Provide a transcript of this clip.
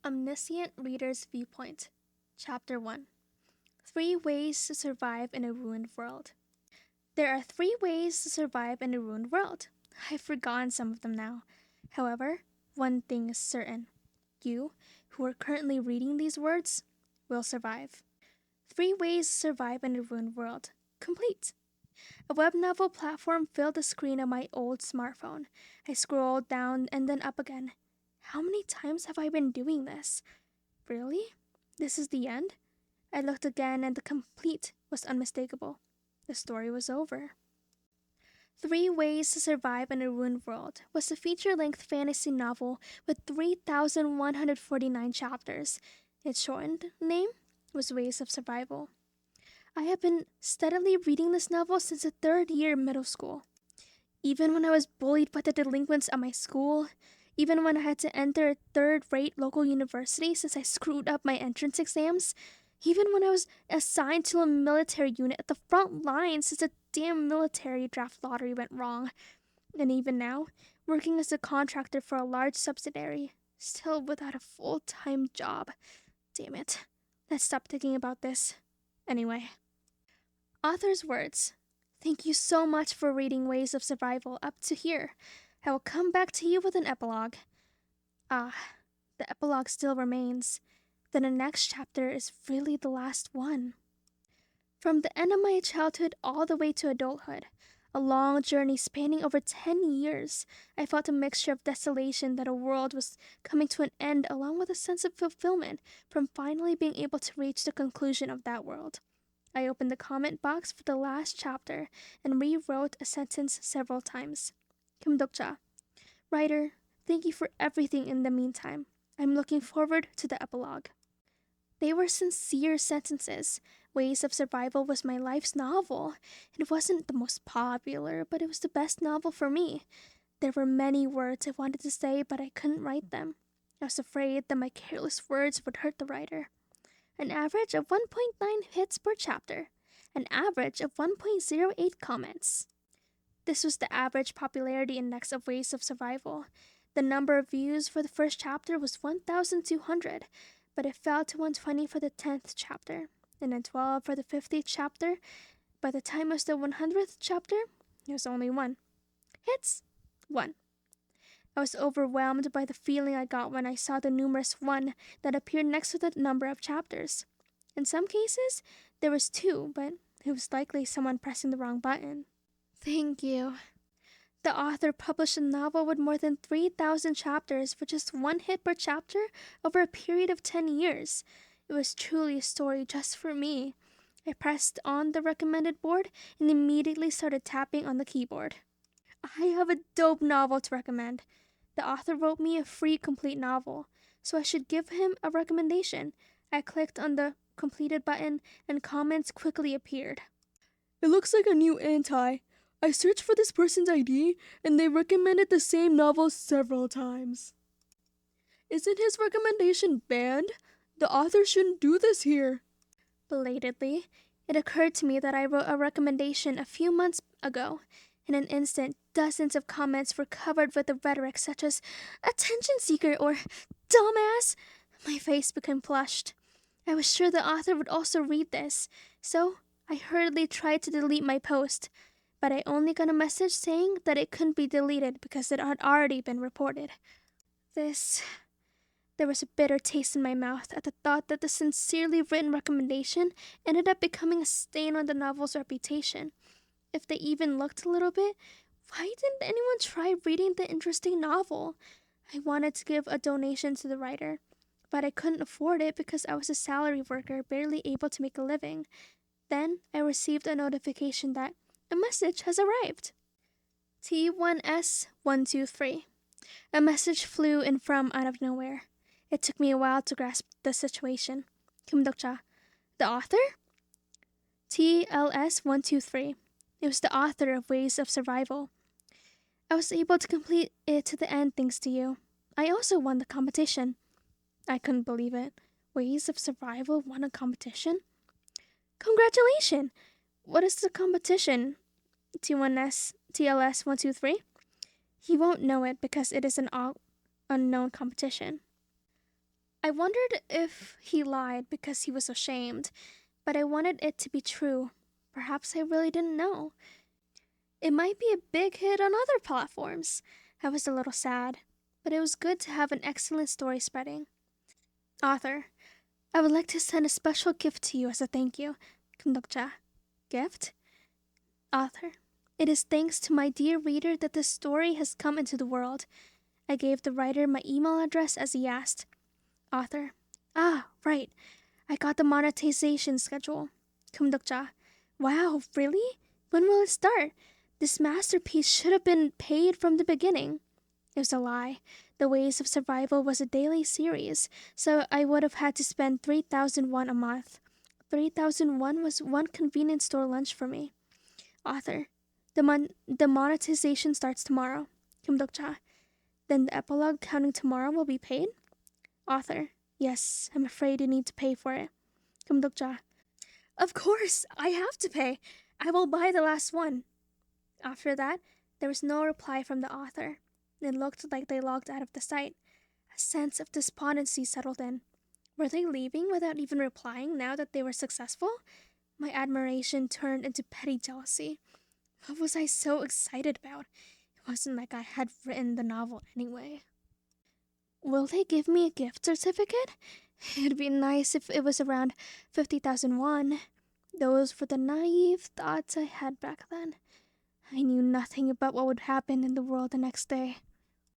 Omniscient Reader's Viewpoint, Chapter 1 3 Ways to Survive in a Ruined World. There are 3 ways to survive in a ruined world. I've forgotten some of them now. However, one thing is certain. You, who are currently reading these words, will survive. 3 Ways to Survive in a Ruined World. Complete. A web novel platform filled the screen of my old smartphone. I scrolled down and then up again. How many times have I been doing this? Really? This is the end? I looked again and the complete was unmistakable. The story was over. 3 Ways to Survive in a Ruined World was a feature-length fantasy novel with 3,149 chapters. Its shortened name was Ways of Survival. I have been steadily reading this novel since the 3rd year of middle school. Even when I was bullied by the delinquents at my school, even when I had to enter a 3rd-rate local university since I screwed up my entrance exams, even when I was assigned to a military unit at the front lines since the damn military draft lottery went wrong, and even now, working as a contractor for a large subsidiary, still without a full-time job. Damn it. Let's stop thinking about this. Anyway. Author's words. Thank you so much for reading Ways of Survival up to here. I will come back to you with an epilogue. The epilogue still remains. Then the next chapter is really the last one. From the end of my childhood all the way to adulthood, a long journey spanning over 10 years, I felt a mixture of desolation that a world was coming to an end along with a sense of fulfillment from finally being able to reach the conclusion of that world. I opened the comment box for the last chapter and rewrote a sentence several times. Kimdokja. Writer, thank you for everything in the meantime. I'm looking forward to the epilogue. They were sincere sentences. Ways of Survival was my life's novel. It wasn't the most popular, but it was the best novel for me. There were many words I wanted to say, but I couldn't write them. I was afraid that my careless words would hurt the writer. An average of 1.9 hits per chapter. An average of 1.08 comments. This was the average popularity index of Ways of Survival. The number of views for the first chapter was 1,200, but it fell to 120 for the 10th chapter, and then 12 for the 50th chapter. By the time it was the 100th chapter, there was only 1. Hits? 1. I was overwhelmed by the feeling I got when I saw the numerous 1 that appeared next to the number of chapters. In some cases, there was 2, but it was likely someone pressing the wrong button. Thank you. The author published a novel with more than 3,000 chapters for just 1 hit per chapter over a period of 10 years. It was truly a story just for me. I pressed on the recommended board and immediately started tapping on the keyboard. I have a dope novel to recommend. The author wrote me a free complete novel, so I should give him a recommendation. I clicked on the completed button and comments quickly appeared. It looks like a new anti. I searched for this person's ID, and they recommended the same novel several times. Isn't his recommendation banned? The author shouldn't do this here. Belatedly, it occurred to me that I wrote a recommendation a few months ago. In an instant, dozens of comments were covered with the rhetoric such as, attention seeker or dumbass. My face became flushed. I was sure the author would also read this, so I hurriedly tried to delete my post. But I only got a message saying that it couldn't be deleted because it had already been reported. There was a bitter taste in my mouth at the thought that the sincerely written recommendation ended up becoming a stain on the novel's reputation. If they even looked a little bit, why didn't anyone try reading the interesting novel? I wanted to give a donation to the writer, but I couldn't afford it because I was a salary worker barely able to make a living. Then I received a notification that a message has arrived. T1S123. A message flew in from out of nowhere. It took me a while to grasp the situation. Kimdokja. The author? TLS123. It was the author of Ways of Survival. I was able to complete it to the end thanks to you. I also won the competition. I couldn't believe it. Ways of Survival won a competition? Congratulations! What is the competition? TLS123? He won't know it because it is an unknown competition. I wondered if he lied because he was ashamed, but I wanted it to be true. Perhaps I really didn't know. It might be a big hit on other platforms. I was a little sad, but it was good to have an excellent story spreading. Author, I would like to send a special gift to you as a thank you. 금독자. Gift? Author, it is thanks to my dear reader that this story has come into the world. I gave the writer my email address as he asked. Author, right. I got the monetization schedule. 금독자, wow, really? When will it start? This masterpiece should have been paid from the beginning. It was a lie. The Ways of Survival was a daily series, so I would have had to spend 3,001 a month. 3,001 was one convenience store lunch for me. Author, the monetization starts tomorrow. 금독자, then the epilogue counting tomorrow will be paid? Author, yes, I'm afraid you need to pay for it. 금독자, of course, I have to pay. I will buy the last one. After that, there was no reply from the author. It looked like they logged out of the site. A sense of despondency settled in. Were they leaving without even replying now that they were successful? My admiration turned into petty jealousy. What was I so excited about? It wasn't like I had written the novel anyway. Will they give me a gift certificate? It'd be nice if it was around 50,001. Those were the naive thoughts I had back then. I knew nothing about what would happen in the world the next day.